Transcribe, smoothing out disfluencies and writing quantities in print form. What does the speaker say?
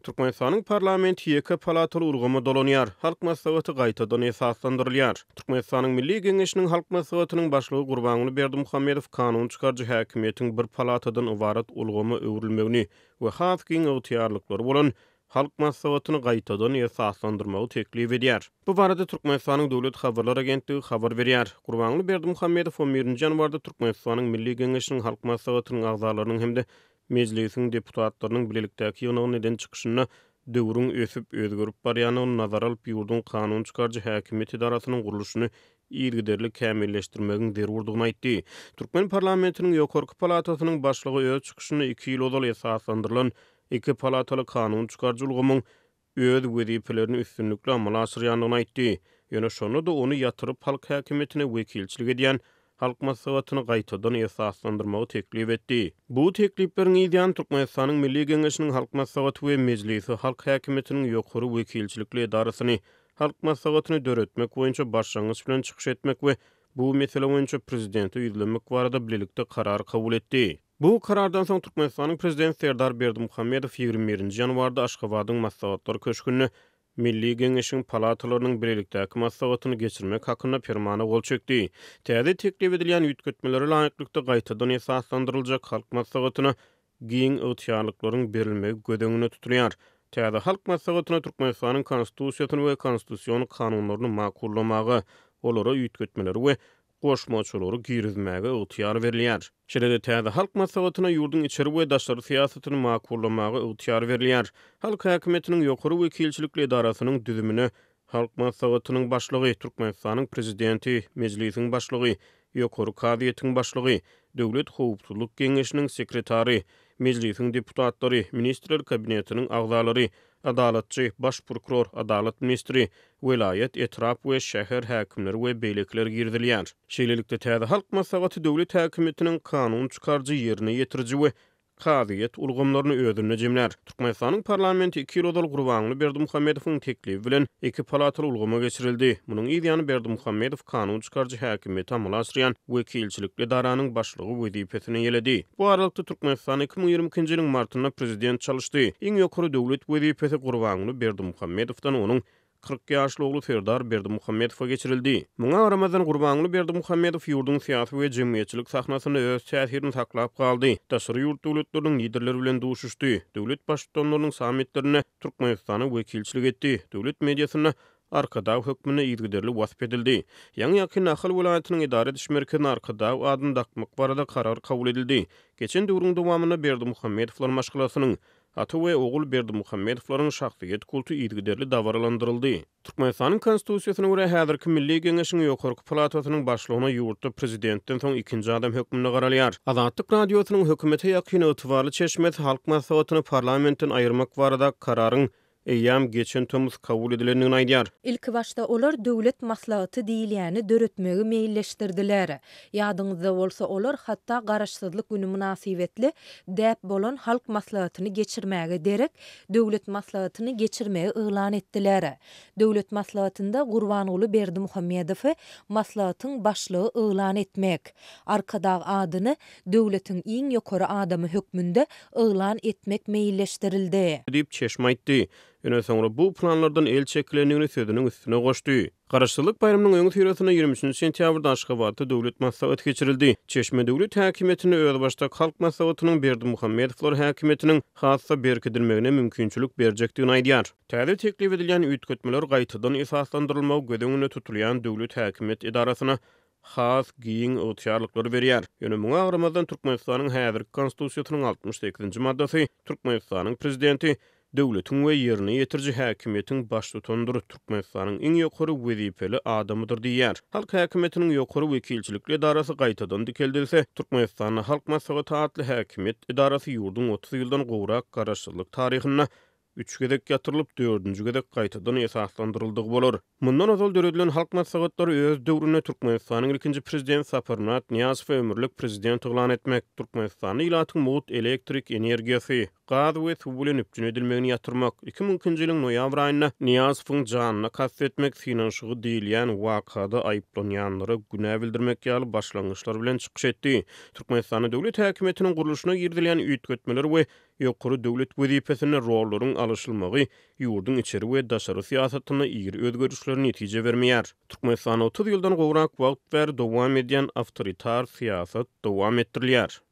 Türkmenistanyň parlamenti ýeke palataly urgama dolanýar. Halk maslahaty gaýtadan esaslandyrylýar. Türkmenistanyň Milli Geňeşiniň halk maslahatynyň başlygy Gurbanuly Berdimuhammedow kanun çykarjy häkimiýetiň bir palatadan ibarat urgama öwrülmegini we has giň ygtyýarlyklary bolan halk maslahatyny gaýtadan esaslandyrmagy teklip edýär. Bu barada Türkmenistanyň Döwlet Habarlar Agentligi habar berýär. Gurbanuly Berdimuhammedow 11-nji ýanwarda Türkmenistanyň Milli Geňeşiniň halk maslahatynyň agzalarynyň hemde meclisiň deputatlarynyň bilelikdäki ýygynyň neden çykyşyna döwrüň ösüp özgörüp barýanyny nazara alyp ýurdun kanun çykarjy häkimiýet idarasynyň guruluşyny ýygyderli kämilleşdirmegiň zerurdygyny aýtdy. Türkmen parlamentiniň ýokarky palatasynyň başlygy öz çykyşyny 2 ýyl ozal esaslandyrylan 2 palataly kanun çykarjy ulgamyň öz wezipelerini üstünlikle amala asyrýandygyny aýtdy. Ýöne şonu da ony ýatyryp halk häkimetine wekilçilik edýän halk maslahatyny gaýtadan esaslandyrmagy teklip etdi. Bu tekliplerin ýa-da Türkmenistanyň Milli Geňeşiniň halk maslahaty we mejlisi halk häkimetiniň ýokary wekilçilikli edarasyny halk maslahatyny döretmek boýunça başlangyç bilen çykyş etmek we bu mesele boýunça prezidenti ýüzlemek barada bilelikde karar kabul etdi. Bu karardan soň Türkmenistanyň prezidenti Serdar Berdimuhammedow 21-nji ýanwarda Aşgabatyň maslahatlar köşkünde Milli Geňeşiň palatalarynyň bilelikdäki maslahatyny geçirmek hakyna fermana gol çekdi. Täze teklip edilýän ýütgetmeleri laýyklykda gaýtadan esaslandyryljak halk maslahatyna giň ygtyýarlyklaryň berilmegi gödeňine tutulýar. Täze halk maslahatyna Türkmenistanyň konstitusiýasyny we konstitusiýon kanunlaryny makullamagy, olara ýütgetmeleri we goşmaçylary girizmäge ygtyýar berilýär. Şeýle täze halk maslahatyna ýurdun içeri we daşary siýasatyny makullamagy ygtyýar berilýär. Halk häkimetiniň ýokary wekilçilikli edarasynyň düzümine halk maslahatynyň başlygy, Türkmenistanyň prezidenti, mejlisiň başlygy, ýokary kadiýetiň başlygy, Döwlet Howpsuzlyk Geňeşiniň sekretary, mejlisiň deputatlary, ministrler kabinetiniň agzalary, adalatçy, baş prokuror, adalat ministri, welayet, etrap we şäher häkimleri we beýlekler girdilýär. Şeýlelikde täze halk maslahaty döwlet häkimetiniň kanun çykarjy ýerine ýetiriji we kadiýet ulgamlaryny özüne jemler. Türkmenistanyň parlamenti 2 ýyl ozal Gurbanuly Berdimuhammedowyň teklibi bilen 2 palataly ulgama geçirildi. Munyň ýa-da Berdimuhammedow kanun çykarjy häkimiýeti amala asyrýan wekilçilikli edaranyň başlygy wezipesini ýeledi. Bu aralykda Türkmenistan 2022-nji ýylyň martynda prezident çalyşdy. Iň ýokary döwlet wezipesi Gurbanuly Berdimuhammedowdan onuň 40 ýaşly ogly Serdar Berdimuhammedowa geçirildi. Muňa Ramazan Gurbanuly Berdimuhammedow ýurdun syýasy we jemgyýetçilik sahnasyny öz täsirini saklap galdy. Daşary ýurt döwletleriniň liderleri bilen duşuşdy. Döwlet başçylarynyň sammitlerine Türkmenistany wekilçilik etdi. Döwlet mediasyna Arkadaw hökmüne ýygyderli wasp edildi. Ýa-ni ýakyn Ahal welaýatynyň idare ediş merkezine Arkadaw adyny dakmak barada karar kabul edildi. Geçen döwrüň dowamyna Berdimuhammedowlar maşgulasynyň ata we ogul Berdimuhammedowlaryň şahsyýet kultu ýygyderli dawralandyryldy. Türkmenistanyň konstitusiýasyna görä häzirki Milli Geňeşiň ýokarky palatasynyň başlygyna ýurtda prezidentden soň ikinji adam hökmüne garalýar. Azatlyk radiosynyň hökümete ýakyn ýetwarly çeşmesi halk maslahatyny parlamentden aýyrmak barada kararyň eýýam geçen tömüz kabul edilendigini aýdýar. İlk başda olar döwlet maslahaty diýilýäni döretmegi meýilleşdirdiler. Ýadyňyzda bolsa olar hatda garaşsyzlyk güni münasibetli däp bolan halk maslahatyny geçirmäge derek döwlet maslahatyny geçirmegi ýylan etdiler. Döwlet maslahatynda Gurbanuly Berdimuhammedow maslahatyň başlygy ýylan etmek, Arkadaw adyny döwletiň iň ýokary adamy hökmünde ýylan etmek meýilleşdirildi. Diýip çeşme aýtdy. Ýöne soňra bu planlardan el çekilendigini sözüniň üstüne goşdy. Garaşsyzlyk bayraminyň öňü ýerine 23 sentýabrda Aşgabatda döwlet maslahaty geçirildi. Çeşme döwlet häkimetini öz başda halk maslahatynyň Berdimuhammedowlar häkimetiniň hassa berkidilmegine mümkinçilik berjekdigini aýdýar. Täze teklip edilýän ýütgetmeler gaýtadan esaslandyrylmagy gödeňine tutulýan döwlet häkimet edarasyna has giň ygtyýarlyklary berýär. Ýöne muňa Ramazan Türkmenistanyň häzirki konstitusiýasynyň 68-nji maddasy Türkmenistanyň prezidenti döwletiň we ýerine ýetirji häkimiýetiň baş tutandyry Türkmenistanyň iň ýokary wezipeli adamydyr diýär. Halk häkimetiniň ýokary wekilçilikli edarasy gaýtadan dikeldilse, Türkmenistanyň halk maslahaty adly häkimet edarasy ýurdun 30 ýyldan gowrak garaşsyzlyk taryhyna 3 gedek ýatyrylyp 4-nji gedek gaýtadan esaslandyryldygy bolar. Mundan ozal döredilen halk maslahatlary öz döwrüne Türkmenistanyň ikinji prezident Saparmat Niýazow ömürlik prezident ýylan etmek, Türkmenistanyň ýylatyň mowut elektrik energiýasy, gaz we su bilen üpjün edilmegini ýatyrmak. 2000-nji ýylyň noýabr aýynda Niýazowyň janyna kastetmek finanşygy diýilýän wakada aýplanýanlara günä bildirmek ýaly başlangyçlar bilen çykyş etdi. Türkmenistan döwlet häkimetiniň guruluşyna girdilen üýtgetmeler we ýokary döwlet wezipesine rollaryň alşylmagy ýurdun içeri we daşary siýasatyna ýygy özgörüşler netije bermeýär. Türkmenistan 30 ýyldan gowrak wagt bäri dowam edýän awtoritar siýasat dowam etdirilýär.